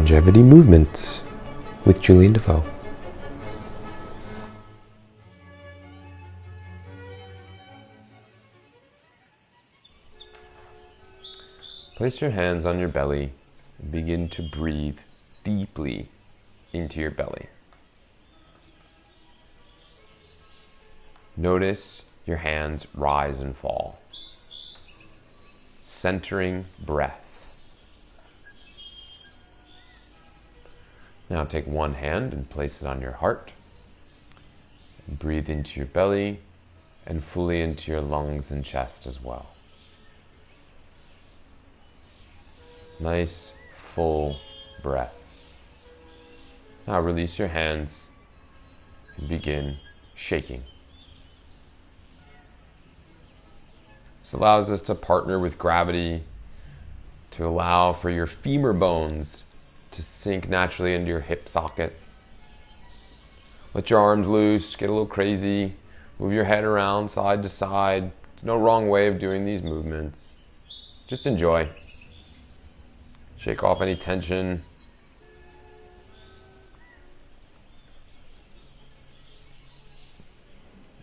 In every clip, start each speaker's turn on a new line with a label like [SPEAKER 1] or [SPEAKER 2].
[SPEAKER 1] Longevity Movements with Julian Defoe. Place your hands on your belly and begin to breathe deeply into your belly. Notice your hands rise and fall. Centering breath. Now take one hand and place it on your heart. And breathe into your belly and fully into your lungs and chest as well. Nice, full breath. Now release your hands and begin shaking. This allows us to partner with gravity to allow for your femur bones to sink naturally into your hip socket. Let your arms loose, get a little crazy, move your head around side to side. There's no wrong way of doing these movements. Just enjoy. Shake off any tension.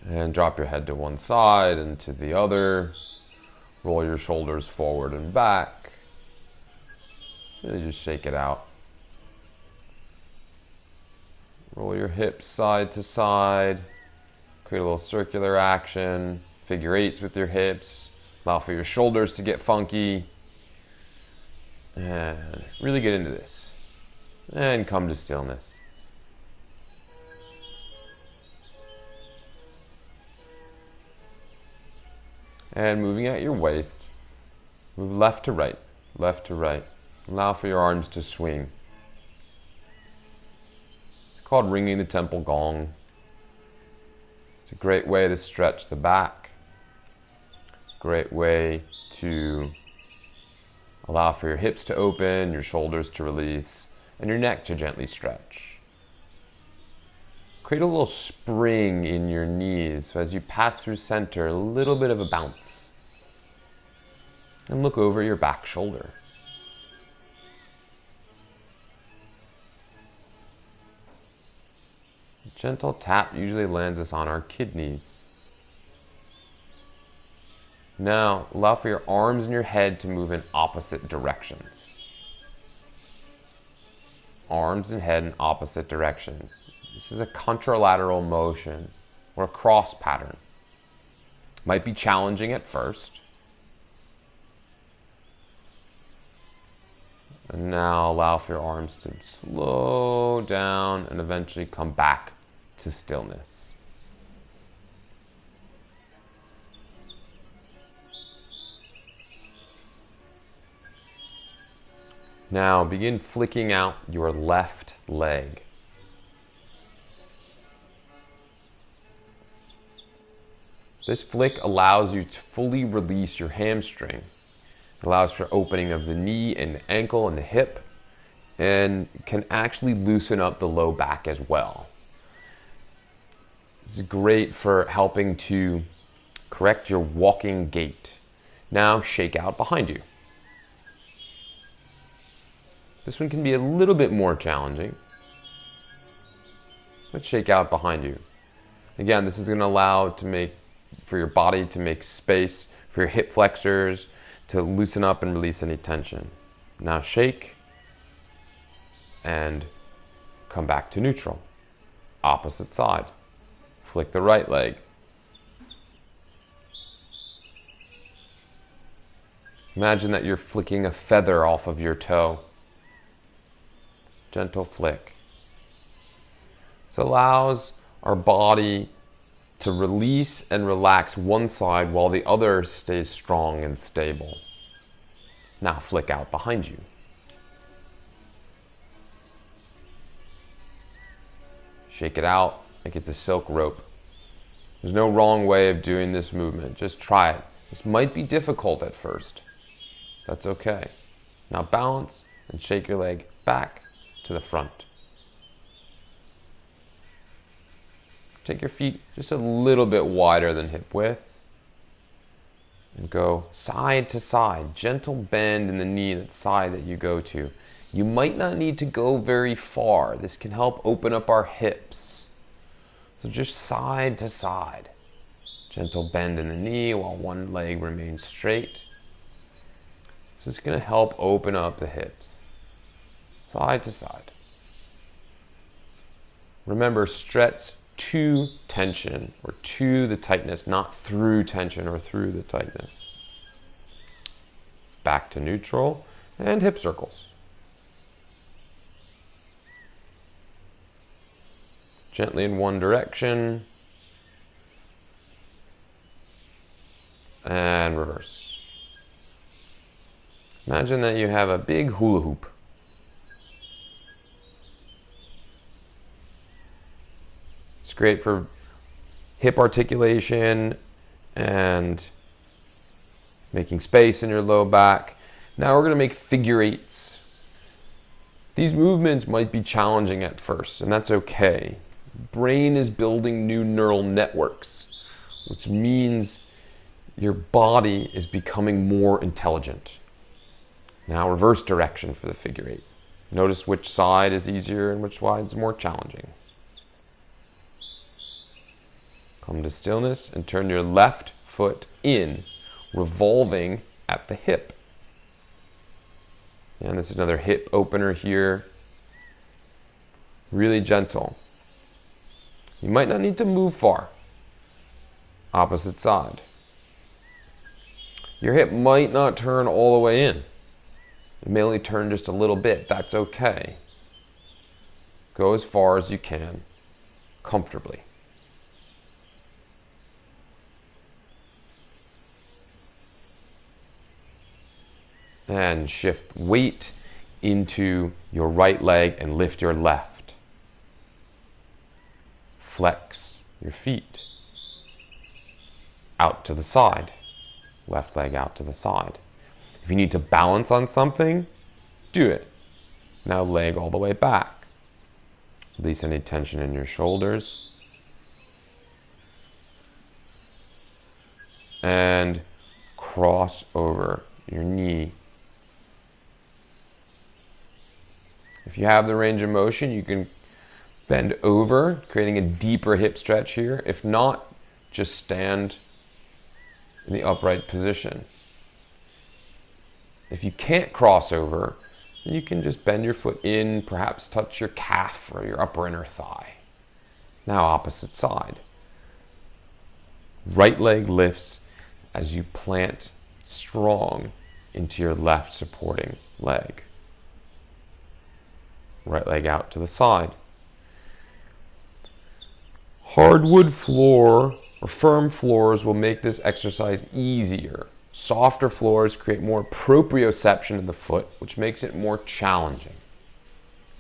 [SPEAKER 1] And drop your head to one side and to the other. Roll your shoulders forward and back. Really just shake it out. Roll your hips side to side. Create a little circular action. Figure eights with your hips. Allow for your shoulders to get funky. And really get into this. And come to stillness. And moving at your waist, move left to right, left to right. Allow for your arms to swing. It's called ringing the temple gong. It's a great way to stretch the back. Great way to allow for your hips to open, your shoulders to release, and your neck to gently stretch. Create a little spring in your knees, so as you pass through center, a little bit of a bounce. And look over your back shoulder. A gentle tap usually lands us on our kidneys. Now, allow for your arms and your head to move in opposite directions. Arms and head in opposite directions. This is a contralateral motion or a cross pattern. Might be challenging at first. And now allow for your arms to slow down and eventually come back to stillness. Now begin flicking out your left leg. This flick allows you to fully release your hamstring. It allows for opening of the knee and the ankle and the hip, and can actually loosen up the low back as well. This is great for helping to correct your walking gait. Now shake out behind you. This one can be a little bit more challenging. Let's shake out behind you. Again, this is going to allow for your body to make space for your hip flexors to loosen up and release any tension. Now shake and come back to neutral. Opposite side. Flick the right leg. Imagine that you're flicking a feather off of your toe. Gentle flick. This allows our body to release and relax one side while the other stays strong and stable. Now flick out behind you. Shake it out like it's a silk rope. There's no wrong way of doing this movement. Just try it. This might be difficult at first. That's okay. Now balance and shake your leg back to the front. Take your feet just a little bit wider than hip width. And go side to side. Gentle bend in the knee, that side that you go to. You might not need to go very far. This can help open up our hips. So just side to side. Gentle bend in the knee while one leg remains straight. This is going to help open up the hips. Side to side. Remember, stretch to tension or to the tightness, not through tension or through the tightness. Back to neutral and hip circles. Gently in one direction and reverse. Imagine that you have a big hula hoop. It's great for hip articulation and making space in your low back. Now we're going to make figure eights. These movements might be challenging at first, and that's okay. Brain is building new neural networks, which means your body is becoming more intelligent. Now reverse direction for the figure eight. Notice which side is easier and which side is more challenging. Come to stillness and turn your left foot in, revolving at the hip. And this is another hip opener here. Really gentle. You might not need to move far. Opposite side. Your hip might not turn all the way in. It may only turn just a little bit. That's okay. Go as far as you can, comfortably. And shift weight into your right leg and lift your left. Flex your feet. Out to the side. Left leg out to the side. If you need to balance on something, do it. Now leg all the way back. Release any tension in your shoulders. And cross over your knee. If you have the range of motion, you can bend over, creating a deeper hip stretch here. If not, just stand in the upright position. If you can't cross over, then you can just bend your foot in, perhaps touch your calf or your upper inner thigh. Now opposite side. Right leg lifts as you plant strong into your left supporting leg. Right leg out to the side. Hardwood floor or firm floors will make this exercise easier. Softer floors create more proprioception in the foot, which makes it more challenging.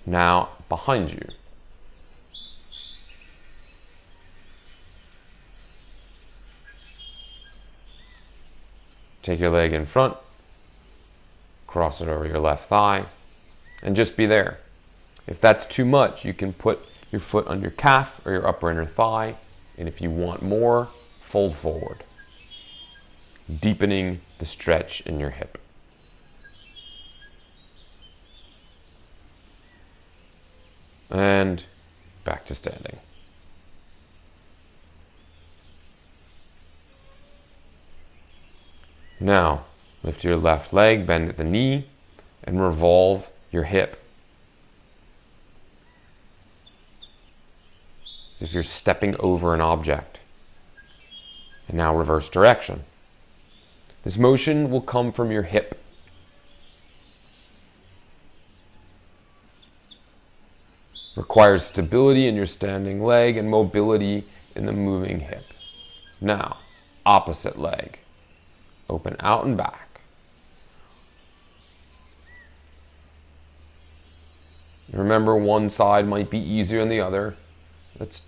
[SPEAKER 1] Now, behind you. Take your leg in front, cross it over your left thigh, and just be there. If that's too much, you can put your foot on your calf or your upper inner thigh, and if you want more, fold forward, deepening the stretch in your hip. And back to standing. Now, lift your left leg, bend at the knee, and revolve your hip. As if you're stepping over an object. And now reverse direction. This motion will come from your hip. Requires stability in your standing leg and mobility in the moving hip. Now, opposite leg. Open out and back. Remember, one side might be easier than the other. That's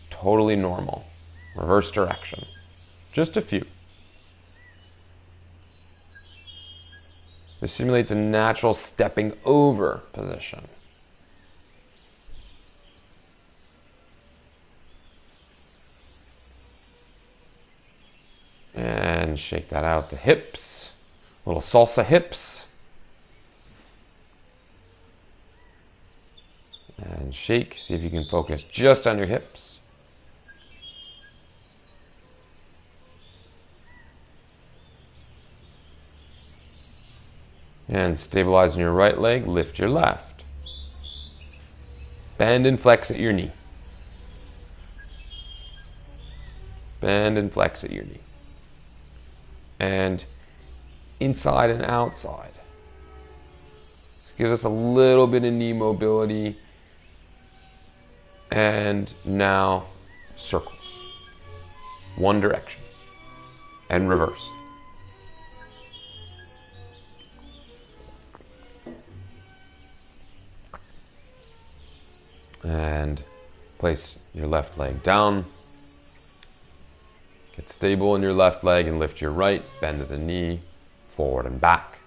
[SPEAKER 1] totally normal. Reverse direction. Just a few. This simulates a natural stepping over position. And shake that out, the hips. Little salsa hips. And shake. See if you can focus just on your hips. And stabilizing your right leg, lift your left. Bend and flex at your knee. Bend and flex at your knee. And inside and outside. Give us a little bit of knee mobility. And now circles. One direction. And reverse. And place your left leg down. Get stable in your left leg and lift your right. Bend at the knee, forward and back.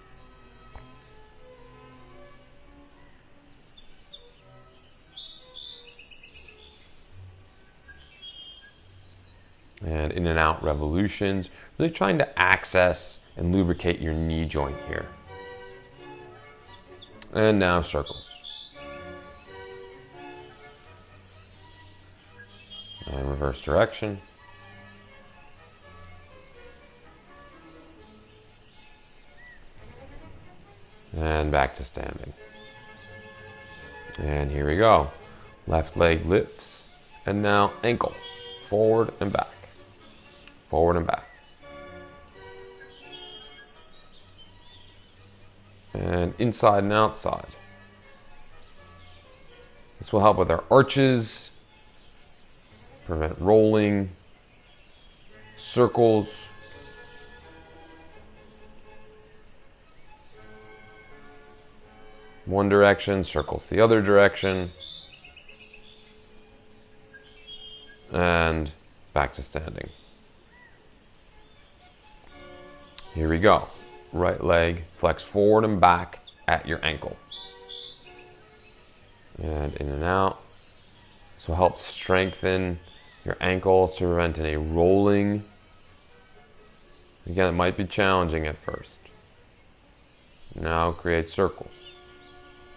[SPEAKER 1] And in and out revolutions, really trying to access and lubricate your knee joint here. And now circles. And reverse direction. And back to standing. And here we go. Left leg lifts. And now ankle. Forward and back. Forward and back. And inside and outside. This will help with our arches. Prevent rolling. Circles. One direction, circles the other direction. And back to standing. Here we go. Right leg, flex forward and back at your ankle. And in and out. This will help strengthen your ankle to prevent any rolling. Again, it might be challenging at first. Now create circles.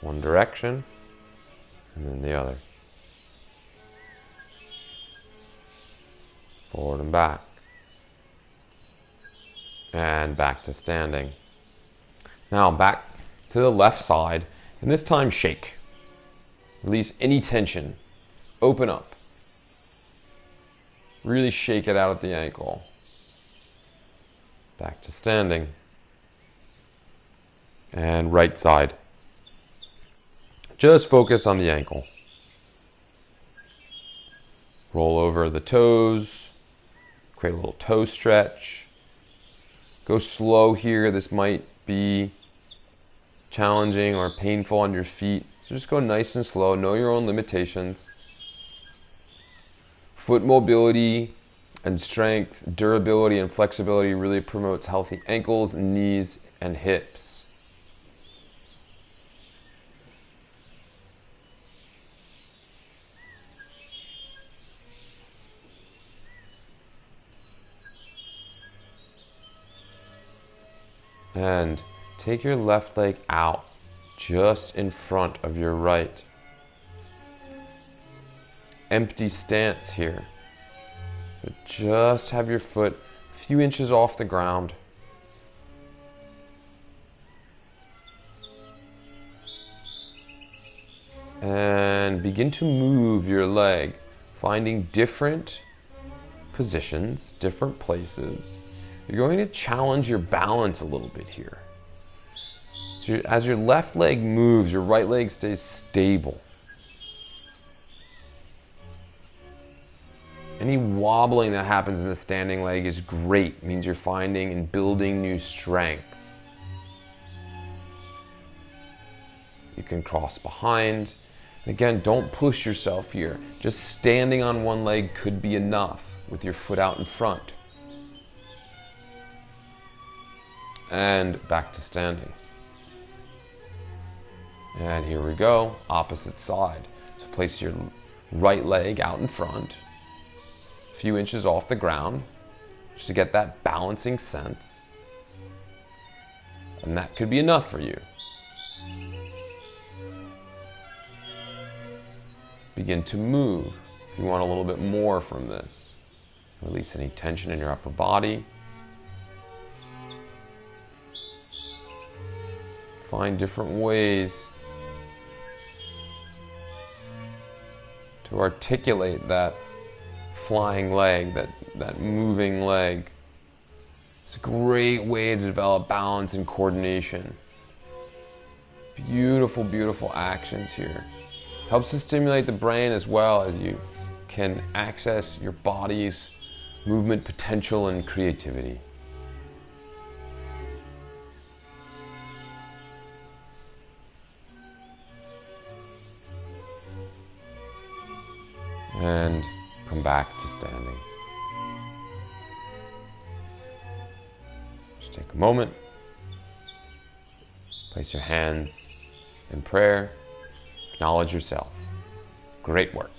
[SPEAKER 1] One direction, and then the other. Forward and back. And back to standing. Now back to the left side, and this time shake. Release any tension. Open up. Really shake it out at the ankle. Back to standing. And right side. Just focus on the ankle. Roll over the toes. Create a little toe stretch. Go slow here. This might be challenging or painful on your feet. So just go nice and slow. Know your own limitations. Foot mobility and strength, durability and flexibility really promotes healthy ankles, knees, and hips. And take your left leg out just in front of your right. Empty stance here. But just have your foot a few inches off the ground. And begin to move your leg, finding different positions, different places. You're going to challenge your balance a little bit here. So as your left leg moves, your right leg stays stable. Any wobbling that happens in the standing leg is great. It means you're finding and building new strength. You can cross behind. Again, don't push yourself here. Just standing on one leg could be enough with your foot out in front. And back to standing. And here we go, opposite side. So place your right leg out in front, a few inches off the ground, just to get that balancing sense. And that could be enough for you. begin to move. If you want a little bit more from this, release any tension in your upper body. Find different ways to articulate that flying leg, that moving leg. It's a great way to develop balance and coordination. Beautiful, beautiful actions here. Helps to stimulate the brain as well, as you can access your body's movement potential and creativity. And come back to standing. Just take a moment. Place your hands in prayer. Acknowledge yourself. Great work.